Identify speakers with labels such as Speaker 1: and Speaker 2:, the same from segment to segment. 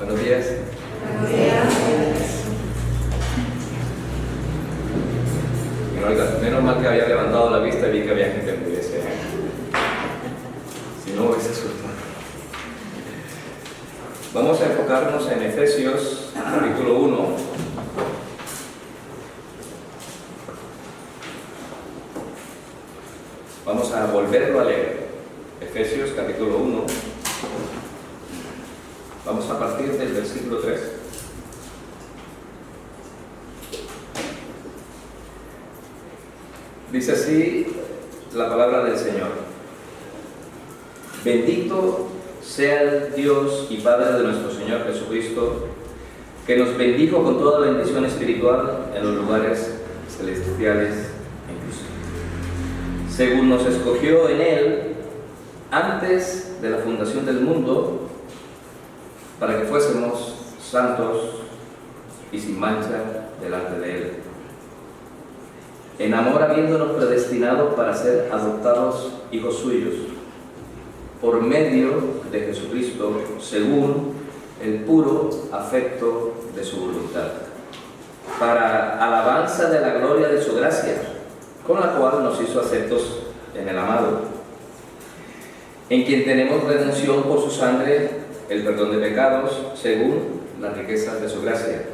Speaker 1: Buenos días.
Speaker 2: Buenos días.
Speaker 1: Menos mal que había levantado la vista y vi que había gente en la iglesia. Si no, hubiese asustado. Vamos a enfocarnos en Efesios, capítulo 1. Vamos a volverlo a leer. Efesios, capítulo 1. Vamos a partir del versículo 3. Dice así la palabra del Señor. Bendito sea el Dios y Padre de nuestro Señor Jesucristo, que nos bendijo con toda bendición espiritual en los lugares celestiales en Cristo, según nos escogió en Él antes de la fundación del mundo, para que fuésemos santos y sin mancha delante de Él, en amor habiéndonos predestinado para ser adoptados hijos suyos, por medio de Jesucristo, según el puro afecto de su voluntad, para alabanza de la gloria de su gracia, con la cual nos hizo aceptos en el amado, en quien tenemos redención por su sangre, el perdón de pecados, según las riquezas de su gracia,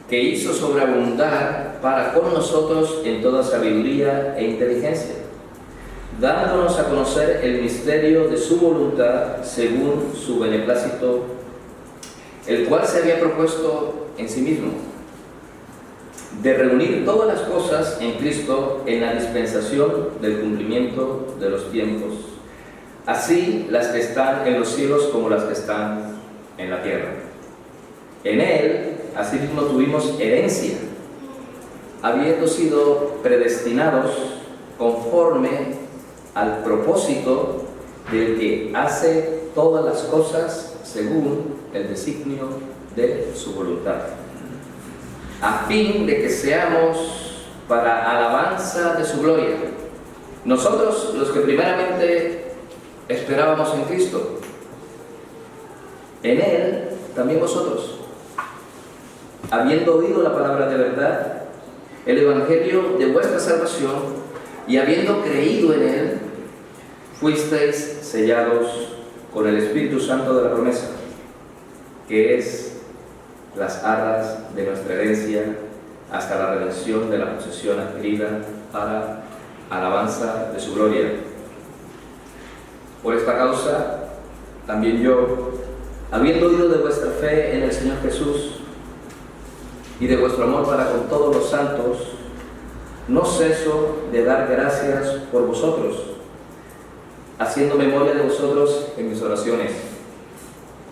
Speaker 1: que hizo sobreabundar para con nosotros en toda sabiduría e inteligencia, dándonos a conocer el misterio de su voluntad según su beneplácito, el cual se había propuesto en sí mismo, de reunir todas las cosas en Cristo en la dispensación del cumplimiento de los tiempos, así las que están en los cielos como las que están en la tierra. En Él asimismo tuvimos herencia, habiendo sido predestinados conforme al propósito del que hace todas las cosas según el designio de su voluntad, a fin de que seamos para alabanza de su gloria, nosotros los que primeramente esperábamos en Cristo. En Él también vosotros, habiendo oído la palabra de verdad, el evangelio de vuestra salvación, y habiendo creído en Él, fuisteis sellados con el Espíritu Santo de la promesa, que es las arras de nuestra herencia hasta la redención de la posesión adquirida para alabanza de su gloria. Por esta causa, también yo, habiendo oído de vuestra fe en el Señor Jesús y de vuestro amor para con todos los santos, no ceso de dar gracias por vosotros, haciendo memoria de vosotros en mis oraciones,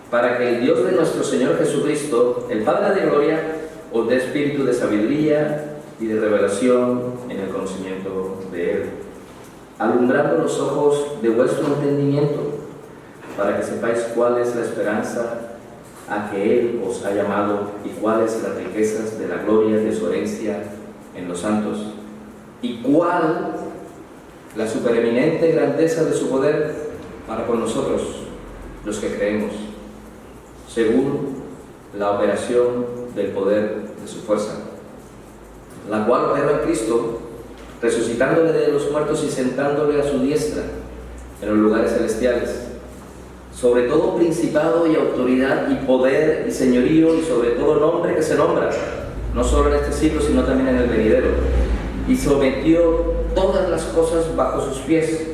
Speaker 1: para que el Dios de nuestro Señor Jesucristo, el Padre de gloria, os dé espíritu de sabiduría y de revelación en el conocimiento de Él, alumbrando los ojos de vuestro entendimiento, para que sepáis cuál es la esperanza a que Él os ha llamado y cuáles las riquezas de la gloria de su herencia en los santos, y cuál la supereminente grandeza de su poder para con nosotros, los que creemos, según la operación del poder de su fuerza, la cual operó en Cristo, resucitándole de los muertos y sentándole a su diestra en los lugares celestiales, sobre todo principado y autoridad y poder y señorío, y sobre todo nombre que se nombra, no solo en este siglo, sino también en el venidero, y sometió todas las cosas bajo sus pies,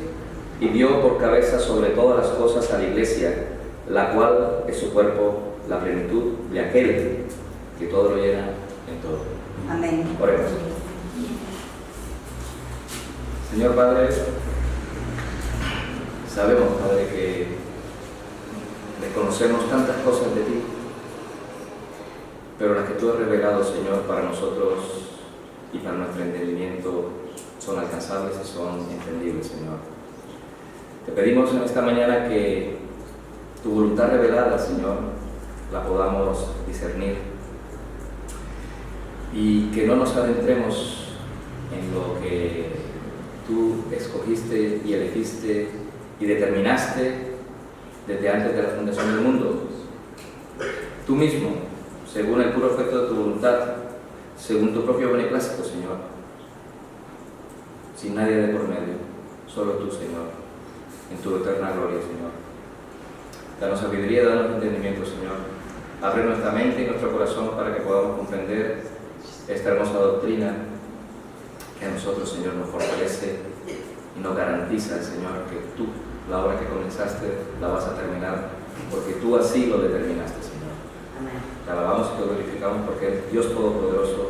Speaker 1: y dio por cabeza sobre todas las cosas a la iglesia, la cual es su cuerpo, la plenitud de aquel que todo lo llena en todo.
Speaker 2: Amén.
Speaker 1: Oremos. Señor Padre, sabemos, Padre, que desconocemos tantas cosas de ti, pero las que tú has revelado, Señor, para nosotros y para nuestro entendimiento son alcanzables y son entendibles, Señor. Te pedimos en esta mañana que tu voluntad revelada, Señor, la podamos discernir y que no nos adentremos en lo que tú escogiste y elegiste y determinaste desde antes de la fundación del mundo, tú mismo, según el puro afecto de tu voluntad, según tu propio beneplácito, Señor, sin nadie de por medio, solo tú, Señor, en tu eterna gloria, Señor. Danos sabiduría, danos entendimiento, Señor. Abre nuestra mente y nuestro corazón para que podamos comprender esta hermosa doctrina que a nosotros, Señor, nos fortalece y nos garantiza, Señor, que tú, la obra que comenzaste, la vas a terminar, porque tú así lo determinaste, Señor. Te alabamos y te glorificamos porque eres Dios Todopoderoso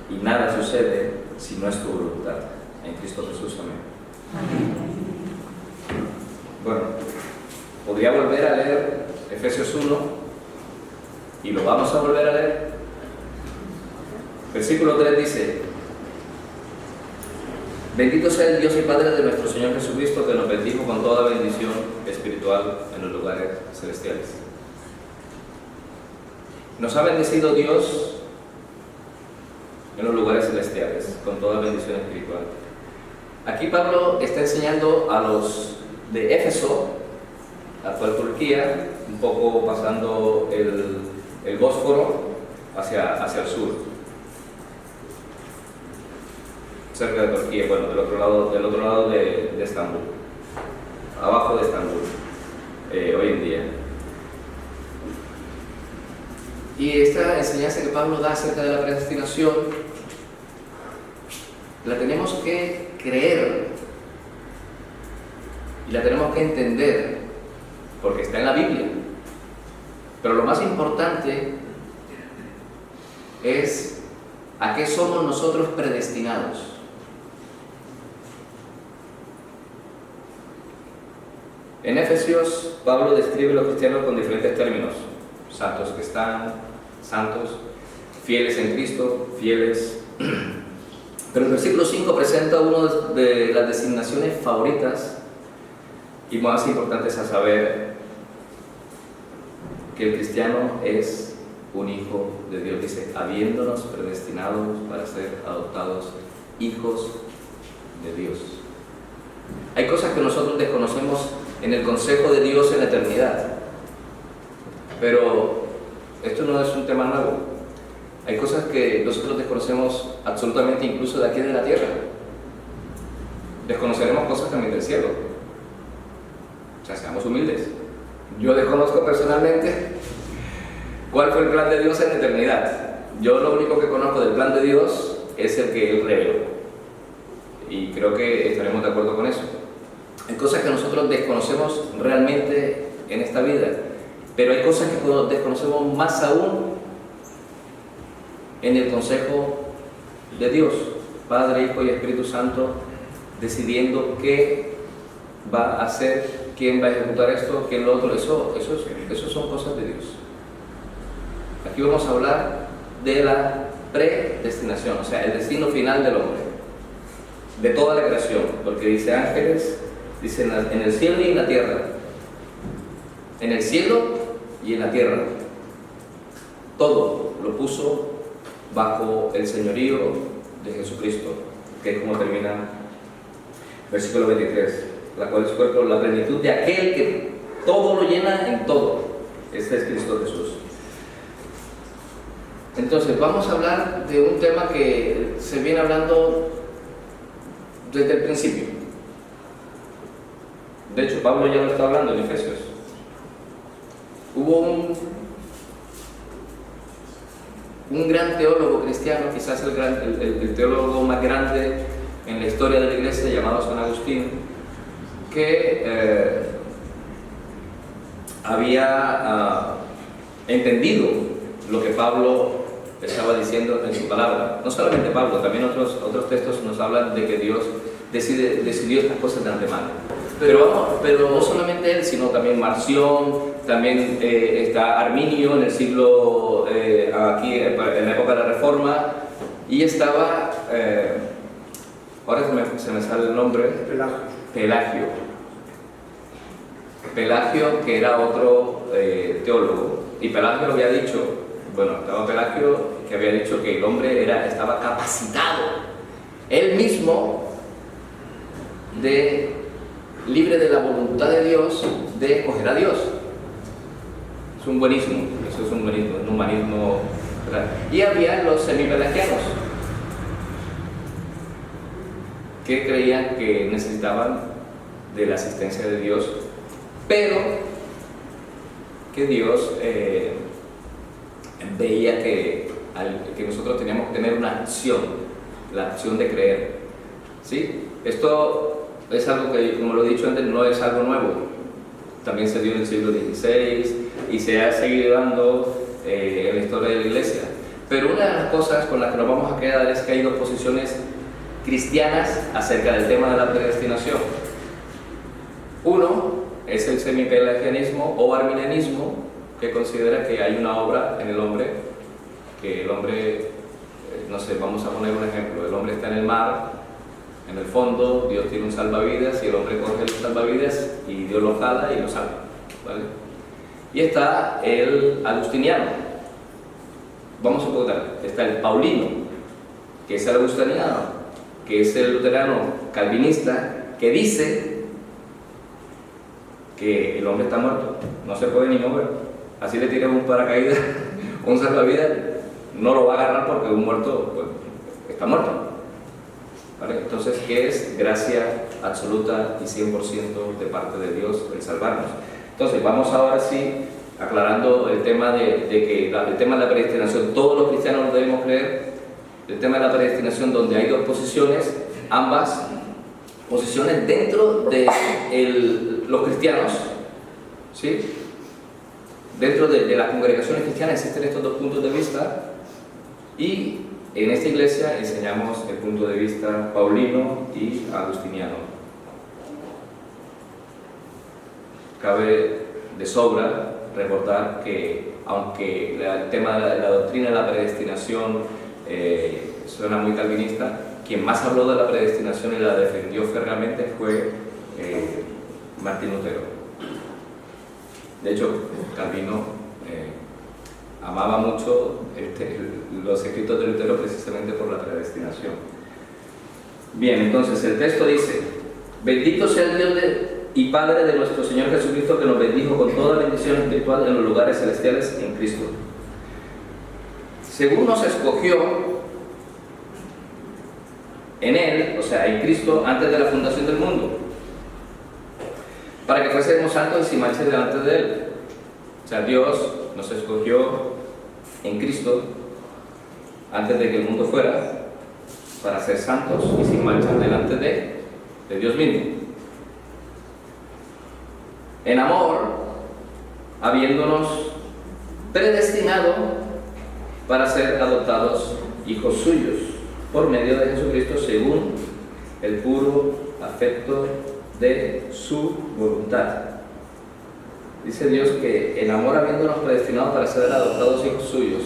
Speaker 1: y nada sucede si no es tu voluntad. En Cristo Jesús, amén. Bueno, podría volver a leer Efesios 1 y lo vamos a volver a leer. Versículo 3 dice: bendito sea el Dios y Padre de nuestro Señor Jesucristo, que nos bendijo con toda bendición espiritual en los lugares celestiales. Nos ha bendecido Dios en los lugares celestiales con toda bendición espiritual. Aquí Pablo está enseñando a los de Éfeso, actual Turquía, un poco pasando el Bósforo hacia el sur, cerca de Turquía, bueno, del otro lado de Estambul, abajo de Estambul, hoy en día. Y esta enseñanza que Pablo da acerca de la predestinación la tenemos que creer y la tenemos que entender porque está en la Biblia. Pero lo más importante es a qué somos nosotros predestinados. En Efesios, Pablo describe a los cristianos con diferentes términos: santos que están, santos, fieles en Cristo, fieles. Pero el versículo 5 presenta una de las designaciones favoritas y más importantes a saber: que el cristiano es un hijo de Dios. Dice, habiéndonos predestinados para ser adoptados hijos de Dios. Hay cosas que nosotros desconocemos en el consejo de Dios en la eternidad, pero esto no es un tema nuevo. Hay cosas que nosotros desconocemos absolutamente, incluso de aquí de la tierra. Desconoceremos cosas también del cielo. O sea, seamos humildes. Yo desconozco personalmente cuál fue el plan de Dios en la eternidad. Yo lo único que conozco del plan de Dios es el que Él reveló. Y creo que estaremos de acuerdo con eso. Hay cosas que nosotros desconocemos realmente en esta vida, pero hay cosas que desconocemos más aún en el consejo de Dios, Padre, Hijo y Espíritu Santo, decidiendo qué va a hacer, quién va a ejecutar esto, quién lo otro. Eso son cosas de Dios. Aquí vamos a hablar de la predestinación, o sea, el destino final del hombre, de toda la creación, porque dice ángeles, dice en el cielo y en la tierra, en el cielo y en la tierra, todo lo puso bajo el señorío de Jesucristo, que es como termina versículo 23, la cual es cuerpo, la plenitud de aquel que todo lo llena en todo. Este es Cristo Jesús. Entonces vamos a hablar de un tema que se viene hablando desde el principio. De hecho, Pablo ya lo está hablando en Efesios. Hubo un gran teólogo cristiano, quizás el teólogo más grande en la historia de la iglesia, llamado San Agustín, que había entendido lo que Pablo estaba diciendo en su palabra. No solamente Pablo, también otros textos nos hablan de que Dios decidió estas cosas de antemano. Pero no solamente él, sino también Marción, también está Arminio en el siglo, aquí en la época de la Reforma, y estaba, ahora se me sale el nombre, Pelagio, que era otro teólogo, y Pelagio había dicho, estaba Pelagio que había dicho que el hombre estaba capacitado, él mismo, libre de la voluntad de Dios, de escoger a Dios. Es un buenísimo, es Eso es un humanismo, ¿verdad? Y había los semipelagianos, que creían que necesitaban de la asistencia de Dios, pero que Dios veía que nosotros teníamos que tener una acción, la acción de creer, ¿sí? Esto es algo que, como lo he dicho antes, no es algo nuevo. También se dio en el siglo XVI y se ha seguido dando en la historia de la Iglesia. Pero una de las cosas con las que nos vamos a quedar es que hay dos posiciones cristianas acerca del tema de la predestinación. Uno es el semipelagianismo o arminianismo, que considera que hay una obra en el hombre, que el hombre, no sé, vamos a poner un ejemplo, el hombre está en el mar, en el fondo, Dios tiene un salvavidas y el hombre coge el salvavidas y Dios lo jala y lo salva, ¿vale? Y está el agustiniano, vamos a poner, está el paulino, que es el agustiniano, que es el luterano calvinista, que dice que el hombre está muerto, no se puede ni mover. Así le tiran un paracaídas, un salvavidas, no lo va a agarrar porque un muerto pues, está muerto, ¿vale? Entonces, ¿qué es? Gracia absoluta y 100% de parte de Dios el salvarnos. Entonces, vamos ahora sí aclarando el tema el tema de la predestinación. Todos los cristianos lo debemos creer. El tema de la predestinación, donde hay dos posiciones, ambas posiciones dentro de los cristianos, ¿sí? Dentro de las congregaciones cristianas existen estos dos puntos de vista, y en esta iglesia enseñamos el punto de vista paulino y agustiniano. Cabe de sobra recordar que, aunque el tema de la doctrina de la predestinación suena muy calvinista, quien más habló de la predestinación y la defendió férreamente fue Martín Lutero. De hecho, Calvino amaba mucho los escritos de Lutero precisamente por la predestinación. Bien, entonces el texto dice: bendito sea el Dios y Padre de nuestro Señor Jesucristo, que nos bendijo con toda bendición espiritual en los lugares celestiales en Cristo, según nos escogió en Él, o sea, en Cristo, antes de la fundación del mundo, para que fuésemos santos y sin mancha delante de Él. O sea, Dios nos escogió en Cristo antes de que el mundo fuera, para ser santos y sin mancha delante de Dios mismo. En amor, habiéndonos predestinado para ser adoptados hijos suyos por medio de Jesucristo, según el puro afecto de su voluntad. Dice Dios que en amor, habiéndonos predestinado para ser adoptados hijos suyos.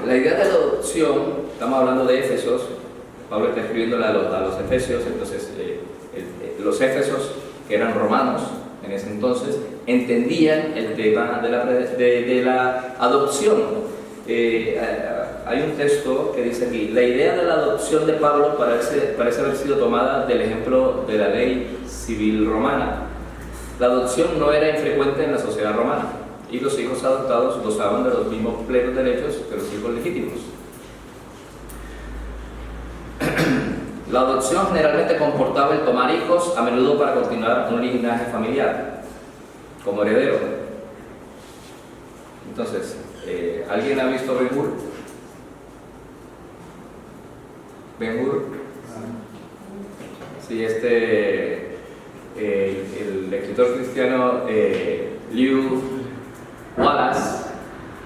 Speaker 1: La idea de la adopción, estamos hablando de Éfesos, Pablo está escribiéndole a los Efesios, entonces los Éfesos, que eran romanos en ese entonces, entendían el tema de la adopción. Hay un texto que dice aquí: la idea de la adopción de Pablo parece haber sido tomada del ejemplo de la ley civil romana. La adopción no era infrecuente en la sociedad romana, y los hijos adoptados gozaban de los mismos plenos derechos que los hijos legítimos. La adopción generalmente comportaba el tomar hijos, a menudo para continuar un linaje familiar, como heredero. Entonces, ¿alguien ha visto Ben-Hur? Ben-Hur. Sí, el escritor cristiano Lew Wallace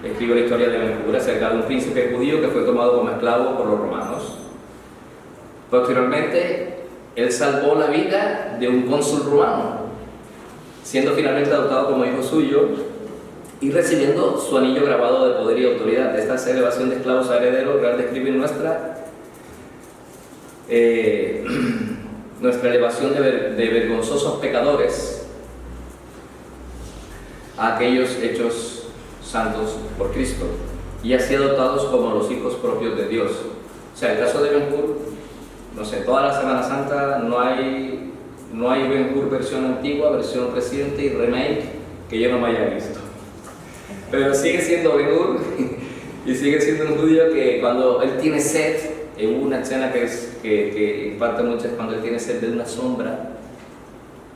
Speaker 1: escribe la historia de Ben-Hur acerca de un príncipe judío que fue tomado como esclavo por los romanos. Posteriormente, él salvó la vida de un cónsul romano, siendo finalmente adoptado como hijo suyo y recibiendo su anillo grabado de poder y autoridad. Esta elevación de esclavos a herederos real describe nuestra elevación de vergonzosos pecadores a aquellos hechos santos por Cristo y así adoptados como los hijos propios de Dios. O sea, el caso de Ben-Hur, no sé, toda la Semana Santa no hay Ben-Hur versión antigua, versión reciente y remake, que yo no me haya visto. Pero sigue siendo Ben-Hur y sigue siendo un judío que cuando él tiene sed, hubo una escena que imparte mucho, es cuando él tiene sed de una sombra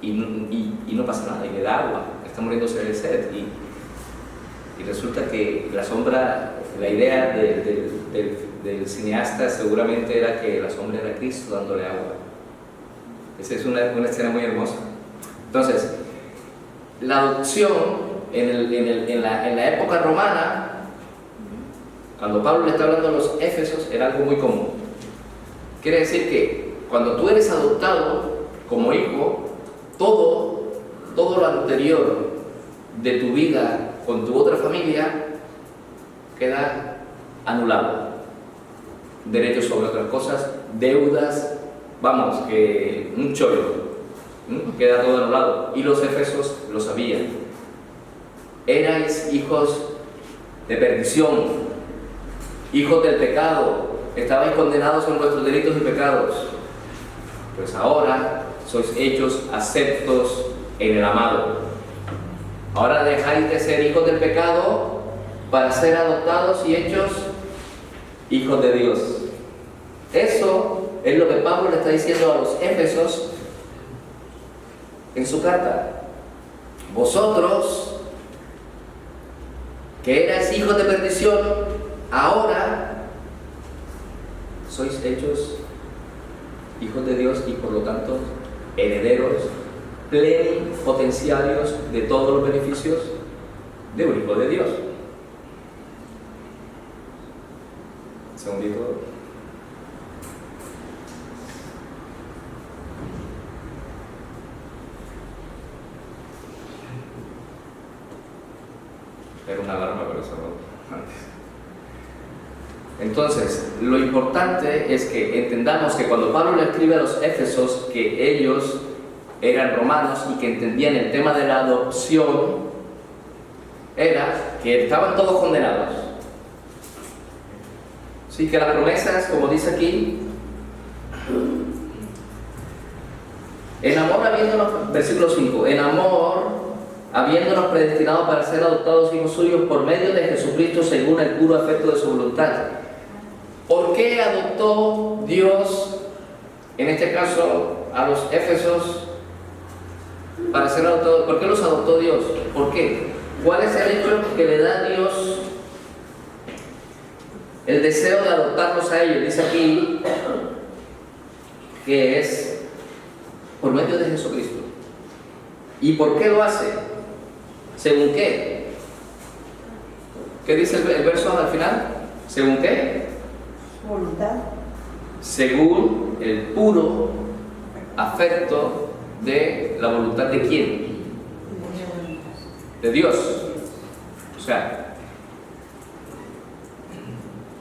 Speaker 1: y no pasa nada, y le da agua, está muriéndose de sed. Y resulta que la sombra, la idea del cineasta seguramente era que la sombra era Cristo dándole agua. Esa es una escena muy hermosa. Entonces, la adopción en la época romana, cuando Pablo le está hablando a los Éfesos, era algo muy común. Quiere decir que cuando tú eres adoptado como hijo, todo lo anterior de tu vida con tu otra familia queda anulado. Derechos sobre otras cosas, deudas, vamos, que un chollo, queda todo anulado. Y los Éfesos lo sabían. Erais hijos de perdición, hijos del pecado, estabais condenados en vuestros delitos y pecados. Pues ahora sois hechos aceptos en el amado. Ahora dejáis de ser hijos del pecado para ser adoptados y hechos hijos de Dios. Eso es lo que Pablo le está diciendo a los Éfesos en su carta. Vosotros, que erais hijos de perdición, ahora sois hechos hijos de Dios y por lo tanto herederos plenipotenciarios de todos los beneficios de un hijo de Dios. Un segundito. Era una alarma, pero eso no antes. Entonces, lo importante es que entendamos que cuando Pablo le escribe a los Éfesos que ellos eran romanos y que entendían el tema de la adopción, era que estaban todos condenados. Sí, que las promesas, como dice aquí, en amor habiéndonos, versículo 5, en amor habiéndonos predestinado para ser adoptados hijos suyos por medio de Jesucristo según el puro afecto de su voluntad. ¿Por qué adoptó Dios, en este caso, a los Éfesos para ser adoptados? ¿Por qué los adoptó Dios? ¿Por qué? ¿Cuál es el hecho que le da a Dios el deseo de adoptarlos a ellos? Dice aquí que es por medio de Jesucristo. ¿Y por qué lo hace? ¿Según qué? ¿Qué dice el verso al final? ¿Según qué?
Speaker 2: Voluntad.
Speaker 1: Según el puro afecto de la voluntad de quién? De Dios. O sea,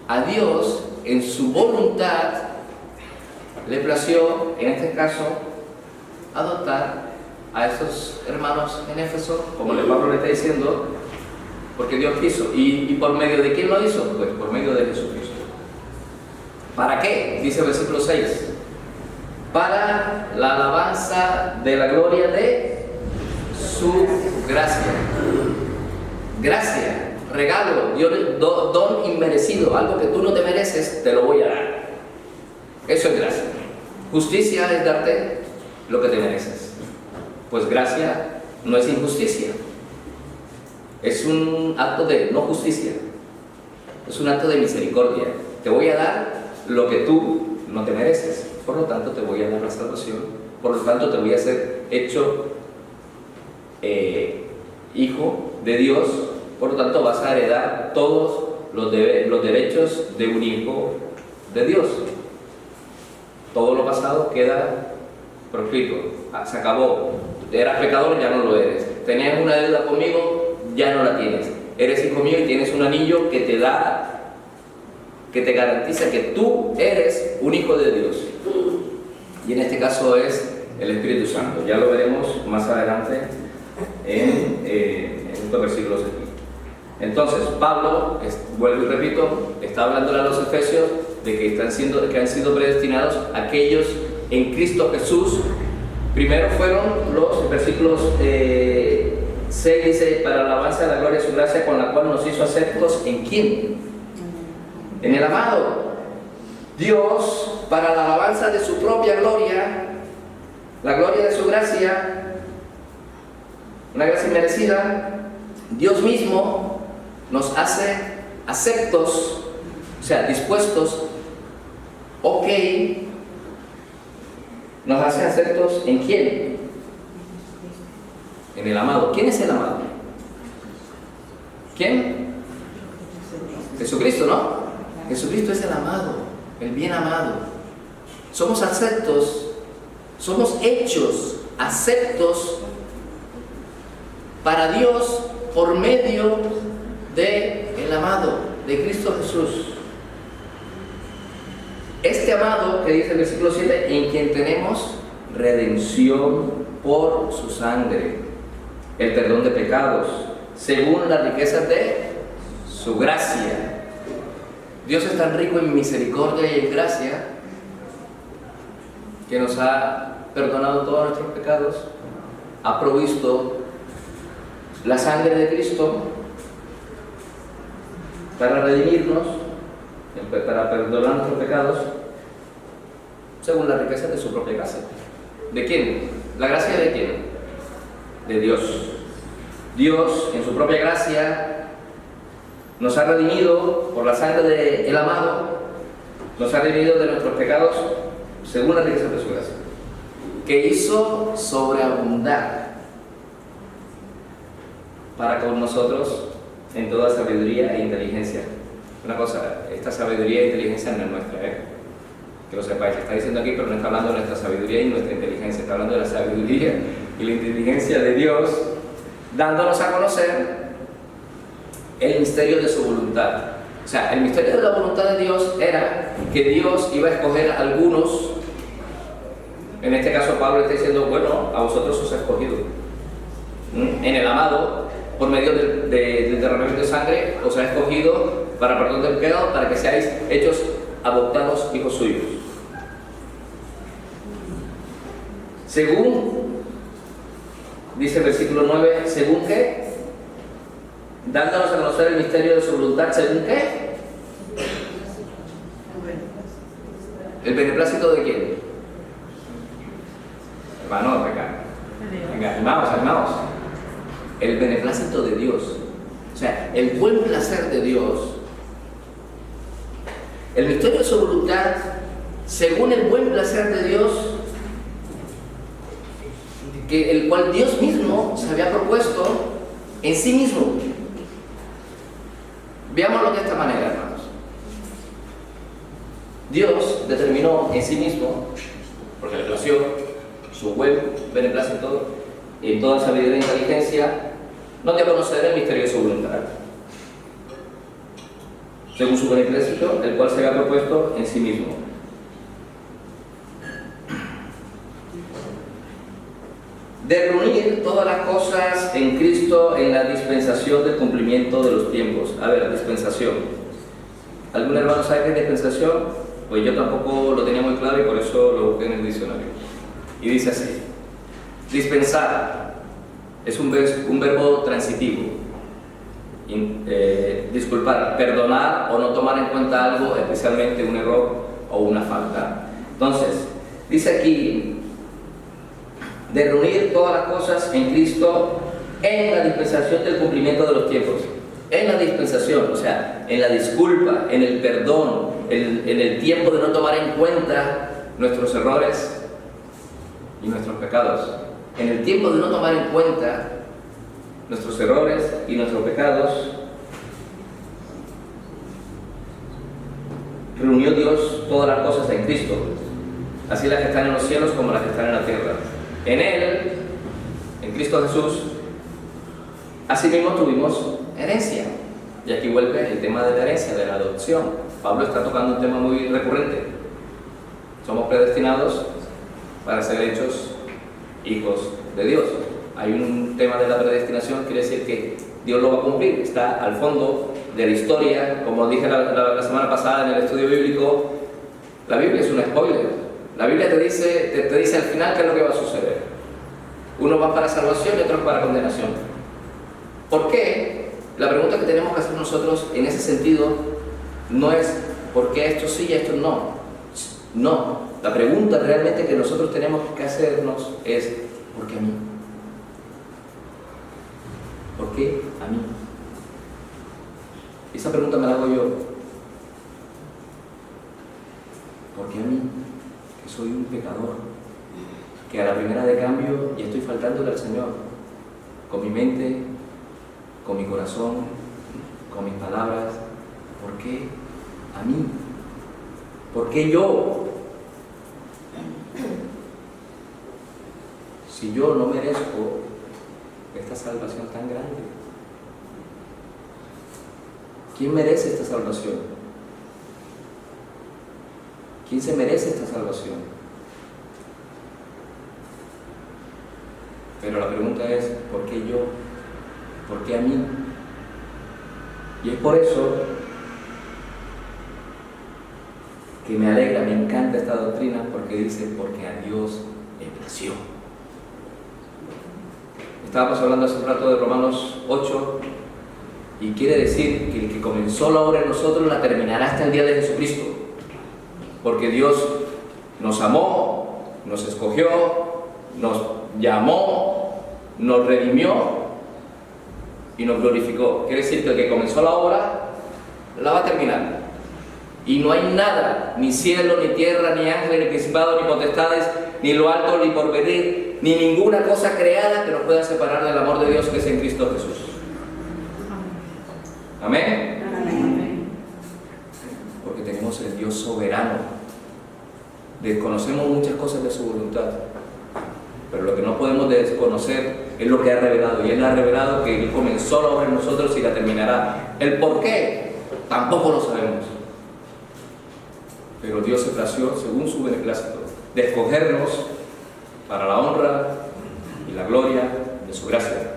Speaker 1: a Dios en su voluntad le plació, en este caso, adoptar a esos hermanos en Éfeso, como el Pablo le está diciendo, porque Dios quiso. ¿Y por medio de quién lo hizo? Pues por medio de Jesucristo. ¿Para qué? Dice el versículo 6. Para la alabanza de la gloria de su gracia. Gracia, regalo, don inmerecido, algo que tú no te mereces, te lo voy a dar. Eso es gracia. Justicia es darte lo que te mereces. Pues gracia no es injusticia. Es un acto de no justicia. Es un acto de misericordia. Te voy a dar lo que tú no te mereces. Por lo tanto, te voy a dar la salvación. Por lo tanto, te voy a hacer hecho hijo de Dios. Por lo tanto, vas a heredar todos los derechos de un hijo de Dios. Todo lo pasado queda proscrito. Se acabó. Eras pecador, ya no lo eres. Tenías una deuda conmigo, ya no la tienes. Eres hijo mío y tienes un anillo que te da, que te garantiza que tú eres un hijo de Dios. Y en este caso es el Espíritu Santo. Ya lo veremos más adelante en estos versículos aquí. Entonces, Pablo, vuelvo y repito, está hablando a los Efesios de que han sido predestinados aquellos en Cristo Jesús. Primero fueron los versículos 6 dice, para la alabanza de la gloria de su gracia, con la cual nos hizo aceptos, ¿en quién? En el amado. Dios, para la alabanza de su propia gloria, la gloria de su gracia, una gracia inmerecida, Dios mismo nos hace aceptos, o sea, dispuestos, ok, nos hace aceptos ¿en quién? En el amado. ¿Quién es el amado? ¿Quién? Jesucristo, ¿no? Jesucristo es el amado, el bien amado. Somos aceptos, somos hechos aceptos para Dios por medio de el amado, de Cristo Jesús. Este amado, que dice el versículo 7, en quien tenemos redención por su sangre, el perdón de pecados, según las riquezas de su gracia. Dios es tan rico en misericordia y en gracia que nos ha perdonado todos nuestros pecados, ha provisto la sangre de Cristo para redimirnos, para perdonar nuestros pecados, según la riqueza de su propia gracia. ¿De quién? ¿La gracia de quién? De Dios. Dios, en su propia gracia, nos ha redimido por la sangre del amado, nos ha redimido de nuestros pecados, según la riqueza de su gracia, que hizo sobreabundar para con nosotros en toda sabiduría e inteligencia. Una cosa, esta sabiduría e inteligencia no es nuestra, que lo sepáis, está diciendo aquí, pero no está hablando de nuestra sabiduría y nuestra inteligencia, está hablando de la sabiduría y la inteligencia de Dios, dándonos a conocer el misterio de su voluntad. O sea, el misterio de la voluntad de Dios era que Dios iba a escoger a algunos. En este caso Pablo está diciendo, bueno, a vosotros os ha escogido en el amado, por medio del derramamiento de sangre, os ha escogido para perdón del pecado, para que seáis hechos adoptados hijos suyos. Según, dice el versículo 9, ¿según qué? Dándonos a conocer el misterio de su voluntad, ¿según qué? ¿El beneplácito de quién? Hermano, venga, animaos. El beneplácito de Dios, o sea, el buen placer de Dios, el misterio de su voluntad, según el buen placer de Dios, el cual Dios mismo se había propuesto en sí mismo. Veámoslo de esta manera, hermanos. Dios determinó en sí mismo, porque le plació, su buen beneplácito en toda sabiduría e inteligencia, no de conocer el misterio de su voluntad, según su beneplácito, el cual se había propuesto en sí mismo. De reunir todas las cosas en Cristo en la dispensación del cumplimiento de los tiempos. A ver, dispensación. ¿Algún hermano sabe qué es dispensación? Pues yo tampoco lo tenía muy claro y por eso lo busqué en el diccionario. Y dice así: dispensar es un verbo transitivo. Disculpar, perdonar o no tomar en cuenta algo, especialmente un error o una falta. Entonces, dice aquí, de reunir todas las cosas en Cristo en la dispensación del cumplimiento de los tiempos. En la dispensación, o sea, en la disculpa, en el perdón, en el tiempo de no tomar en cuenta nuestros errores y nuestros pecados. En el tiempo de no tomar en cuenta nuestros errores y nuestros pecados, reunió Dios todas las cosas en Cristo, así las que están en los cielos como las que están en la tierra. En Él, en Cristo Jesús, asimismo tuvimos herencia. Y aquí vuelve el tema de la herencia, de la adopción. Pablo está tocando un tema muy recurrente. Somos predestinados para ser hechos hijos de Dios. Hay un tema de la predestinación, quiere decir que Dios lo va a cumplir, está al fondo de la historia. Como dije la semana pasada en el estudio bíblico, la Biblia es un spoiler. La Biblia te dice al final qué es lo que va a suceder. Unos van para salvación y otros para condenación. ¿Por qué? La pregunta que tenemos que hacer nosotros en ese sentido no es ¿por qué esto sí y esto no? No, la pregunta realmente que nosotros tenemos que hacernos es ¿por qué a mí? ¿Por qué a mí? Esa pregunta me la hago yo. ¿Por qué a mí? Que soy un pecador, que a la primera de cambio ya estoy faltándole al Señor, con mi mente, con mi corazón, con mis palabras. ¿Por qué a mí? ¿Por qué yo? Si yo no merezco esta salvación tan grande. ¿Quién merece esta salvación? ¿Quién se merece esta salvación? Pero la pregunta es, ¿por qué yo? ¿Por qué a mí? Y es por eso que me alegra, me encanta esta doctrina, porque dice, porque a Dios le plació. Estábamos hablando hace un rato de Romanos 8, y quiere decir que el que comenzó la obra en nosotros la terminará hasta el día de Jesucristo. Porque Dios nos amó, nos escogió, nos llamó, nos redimió y nos glorificó. Quiere decir que el que comenzó la obra la va a terminar. Y no hay nada, ni cielo, ni tierra, ni ángeles, ni principados, ni potestades, ni lo alto, ni porvenir, ni ninguna cosa creada que nos pueda separar del amor de Dios que es en Cristo Jesús. Amén.
Speaker 2: Amén.
Speaker 1: Porque tenemos el Dios soberano. Desconocemos muchas cosas de su voluntad, pero lo que no podemos desconocer es lo que ha revelado. Y Él ha revelado que Él comenzó la obra en nosotros y la terminará. El por qué tampoco lo sabemos. Pero Dios se plació, según su beneplácito, de escogernos para la honra y la gloria de su gracia.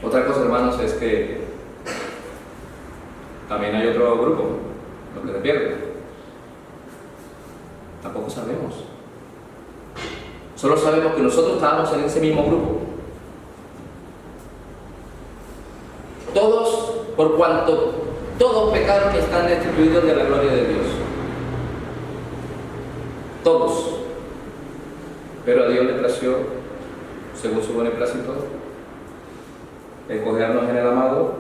Speaker 1: Otra cosa, hermanos, es que también hay otro grupo, los que se pierden. Tampoco sabemos. Solo sabemos que nosotros estábamos en ese mismo grupo. Todos, por cuanto todos pecaron y están destituidos de la gloria de Dios. Todos. Pero a Dios le plació, según su beneplácito, escogernos en el amado,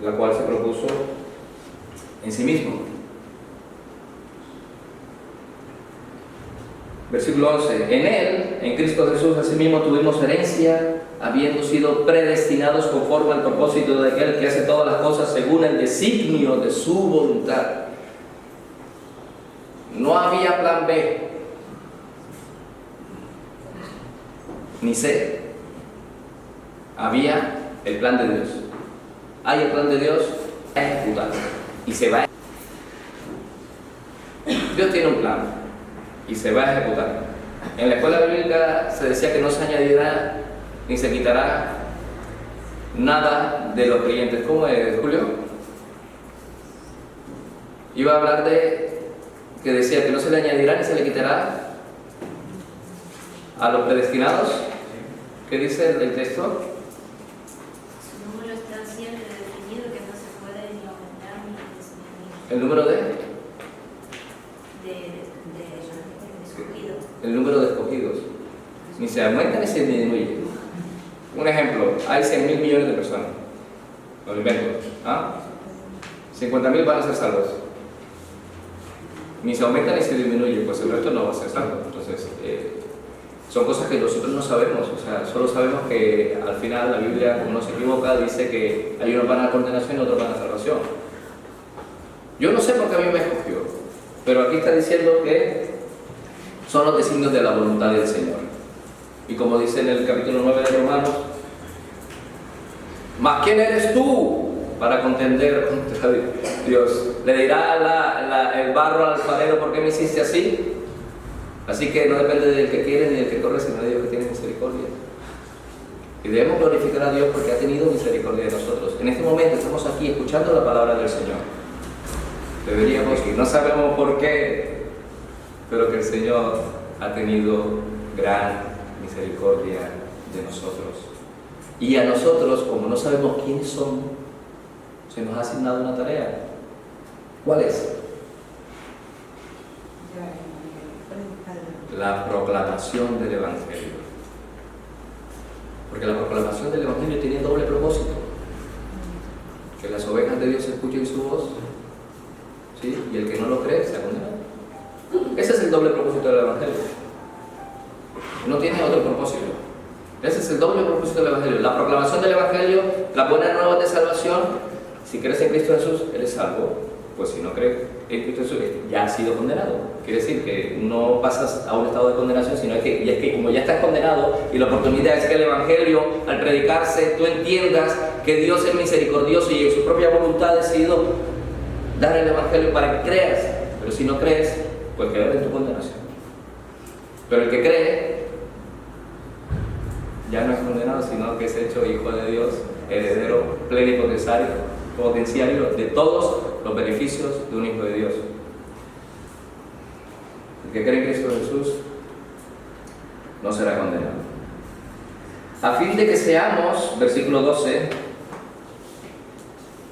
Speaker 1: la cual se propuso en sí mismo. Versículo 11. En Él, en Cristo Jesús, asimismo tuvimos herencia, habiendo sido predestinados conforme al propósito de aquel que hace todas las cosas según el designio de su voluntad. No había plan B, ni C. Había el plan de Dios. Hay el plan de Dios ejecutado y se va a ejecutar. Dios tiene un plan y se va a ejecutar. En la escuela bíblica se decía que no se añadirá ni se quitará nada de los creyentes. ¿Cómo es, Julio? Iba a hablar de que decía que no se le añadirá ni se le quitará a los predestinados. ¿Qué dice el texto?
Speaker 3: Su número es tan siempre definido que no se puede ni aumentar ni disminuir.
Speaker 1: ¿El número de?
Speaker 3: Escogidos.
Speaker 1: El número de escogidos. Ni se aumenta ni se disminuye. Un ejemplo, hay 100.000 millones de personas. Lo invento. 50.000 van a ser salvos. Ni se aumenta ni se disminuye, pues el resto no va a ser salvo. Entonces, son cosas que nosotros no sabemos. O sea, solo sabemos que al final la Biblia, como no se equivoca, dice que hay unos van a condenación y otros van a salvación. Yo no sé por qué a mí me escogió, pero aquí está diciendo que son los designios de la voluntad del Señor. Y como dice en el capítulo 9 de Romanos, ¿mas quién eres tú para contender contra Dios? ¿Le dirá el barro al alfarero por qué me hiciste así? Así que no depende del que quiere ni del que corre, sino de Dios que tiene misericordia. Y debemos glorificar a Dios porque ha tenido misericordia de nosotros. En este momento estamos aquí escuchando la palabra del Señor. Deberíamos, y no sabemos por qué, pero que el Señor ha tenido gran misericordia de nosotros. Y a nosotros, como no sabemos quiénes somos, se nos ha asignado una tarea. ¿Cuál es? La proclamación del Evangelio. Porque la proclamación del Evangelio tiene doble propósito. Que las ovejas de Dios escuchen su voz, ¿sí? Y el que no lo cree se condena. Ese es el doble propósito del Evangelio. No tiene otro propósito. Ese es el doble propósito del Evangelio. La proclamación del Evangelio, la buena nueva de salvación. Si crees en Cristo Jesús, eres salvo. Pues si no crees en Cristo Jesús, ya has sido condenado. Quiere decir que no pasas a un estado de condenación, sino que como ya estás condenado, y la oportunidad es que el Evangelio, al predicarse, tú entiendas que Dios es misericordioso y en su propia voluntad ha decidido dar el Evangelio para que creas. Pero si no crees, pues quedas en tu condenación. Pero el que cree ya no es condenado, sino que es hecho hijo de Dios, heredero plenipotenciario de todos los beneficios de un hijo de Dios. El que cree en Cristo Jesús no será condenado. A fin de que seamos, versículo 12,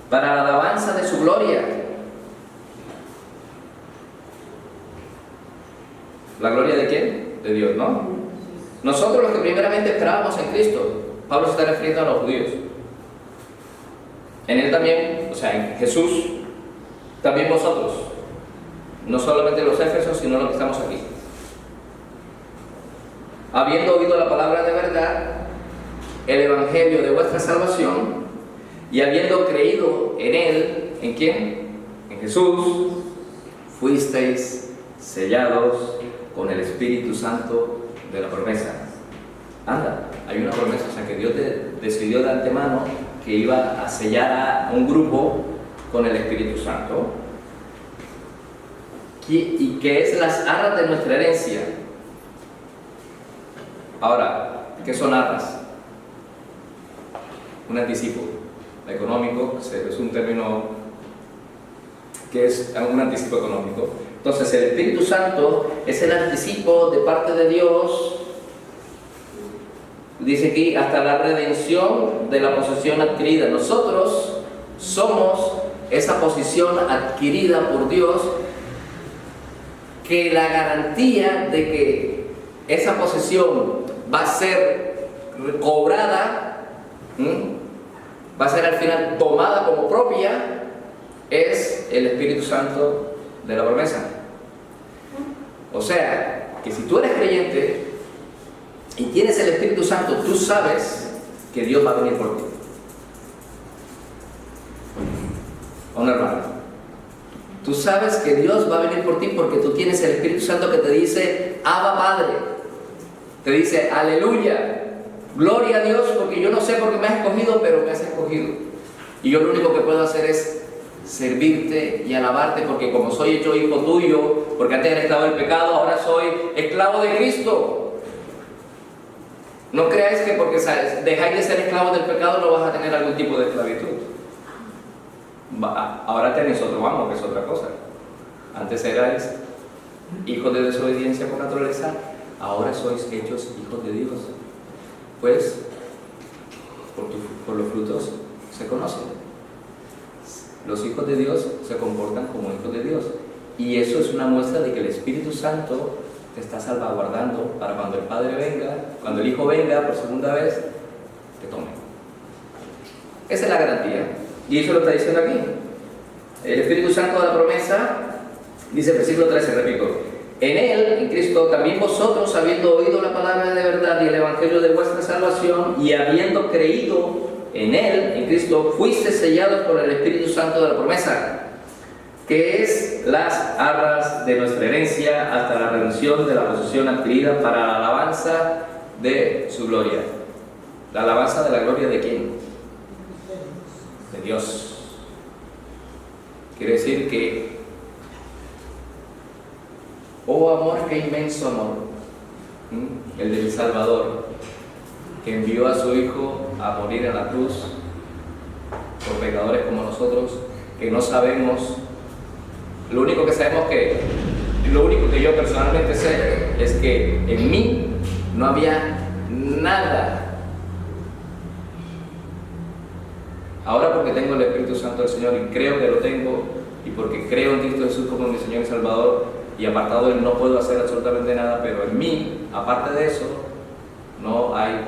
Speaker 1: para la alabanza de su gloria. ¿La gloria de quién? De Dios, ¿no? Nosotros los que primeramente esperábamos en Cristo. Pablo se está refiriendo a los judíos. En él también, o sea, en Jesús, también vosotros. No solamente los éfesos, sino los que estamos aquí. Habiendo oído la palabra de verdad, el evangelio de vuestra salvación, y habiendo creído en él, ¿en quién? En Jesús, fuisteis sellados con el Espíritu Santo de la promesa. Anda, hay una promesa, o sea que Dios decidió de antemano que iba a sellar a un grupo con el Espíritu Santo, y que es las arras de nuestra herencia. Ahora, ¿qué son arras? Un anticipo económico, es un término que es un anticipo económico. Entonces el Espíritu Santo es el anticipo de parte de Dios, dice aquí, hasta la redención de la posesión adquirida. Nosotros somos esa posesión adquirida por Dios, que la garantía de que esa posesión va a ser recobrada, va a ser al final tomada como propia, es el Espíritu Santo de la promesa. O sea, que si tú eres creyente y tienes el Espíritu Santo, tú sabes que Dios va a venir por ti. ¿O no, hermano? Tú sabes que Dios va a venir por ti porque tú tienes el Espíritu Santo que te dice, Abba Padre. Te dice, aleluya, gloria a Dios, porque yo no sé por qué me has escogido, pero me has escogido. Y yo lo único que puedo hacer es servirte y alabarte, porque como soy hecho hijo tuyo, porque antes era esclavo del pecado, ahora soy esclavo de Cristo. No creáis que porque dejáis de ser esclavos del pecado no vas a tener algún tipo de esclavitud. Ahora tenéis otro amo, que es otra cosa. Antes erais hijos de desobediencia por naturaleza, ahora sois hechos hijos de Dios. Pues por los frutos se conocen. Los hijos de Dios se comportan como hijos de Dios, y eso es una muestra de que el Espíritu Santo te está salvaguardando para cuando el Padre venga, cuando el Hijo venga por segunda vez, te tome. Esa es la garantía, y eso lo está diciendo aquí. El Espíritu Santo de la promesa, dice el versículo 13, repito, en él, en Cristo, también vosotros, habiendo oído la palabra de verdad y el evangelio de vuestra salvación, y habiendo creído en él, en Cristo, fuiste sellados por el Espíritu Santo de la promesa, que es las arras de nuestra herencia hasta la redención de la posesión adquirida para la alabanza de su gloria. ¿La alabanza de la gloria de quién? De Dios. Quiere decir que, oh amor, qué inmenso amor, el del Salvador, que envió a su Hijo a morir en la cruz por pecadores como nosotros, que no sabemos. Lo único que yo personalmente sé es que en mí no había nada Ahora porque tengo el Espíritu Santo del Señor y creo que lo tengo, y porque creo en Cristo Jesús como mi Señor y Salvador, y apartado de Él no puedo hacer absolutamente nada, pero en mí, aparte de eso, no hay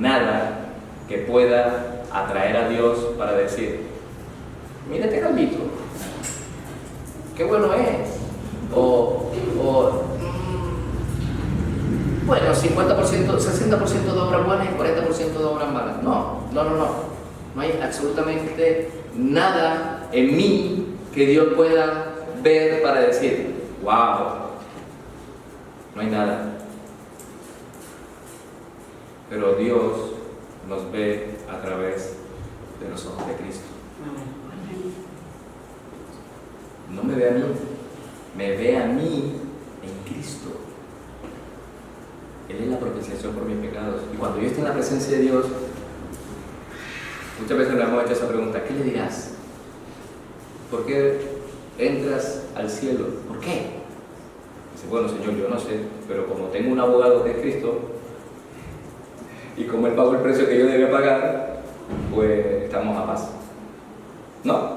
Speaker 1: nada que pueda atraer a Dios para decir, mira este Carlito, qué bueno es, bueno, 50%, 60% de obras buenas y 40% de obras malas. No hay absolutamente nada en mí que Dios pueda ver para decir, wow, no hay nada. Pero Dios nos ve a través de los ojos de Cristo. No me ve a mí, me ve a mí en Cristo. Él es la propiciación por mis pecados. Y cuando yo esté en la presencia de Dios, muchas veces me hemos hecho esa pregunta, ¿qué le dirás? ¿Por qué entras al cielo? ¿Por qué? Dice, bueno, Señor, yo no sé, pero como tengo un abogado que es Cristo, y como Él pagó el precio que yo debía pagar, pues estamos a paz. No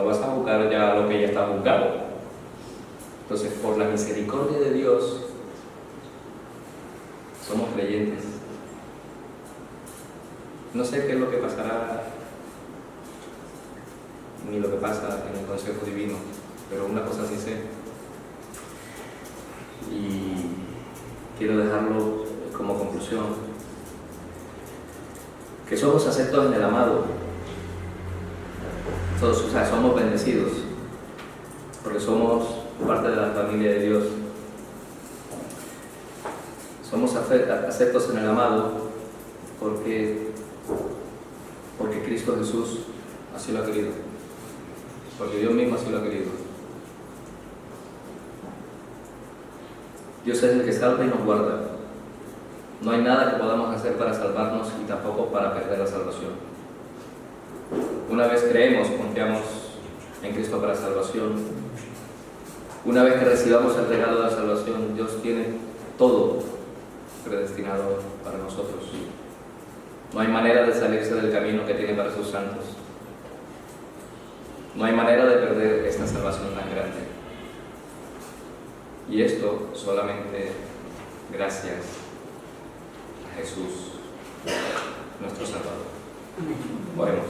Speaker 1: vas a juzgar ya lo que ya está juzgado. Entonces, por la misericordia de Dios, somos creyentes. No sé qué es lo que pasará, ni lo que pasa en el consejo divino, pero una cosa sí sé. Y quiero dejarlo como conclusión, que somos aceptos en el amado. Todos, o sea, somos bendecidos, porque somos parte de la familia de Dios. Somos aceptos en el amado porque Cristo Jesús así lo ha querido, porque Dios mismo así lo ha querido. Dios es el que salva y nos guarda. No hay nada que podamos hacer para salvarnos y tampoco para perder la salvación. Una vez creemos, confiamos en Cristo para salvación. Una vez que recibamos el regalo de la salvación, Dios tiene todo predestinado para nosotros. No hay manera de salirse del camino que tiene para sus santos. No hay manera de perder esta salvación tan grande. Y esto solamente gracias a Jesús, nuestro Salvador. Oremos.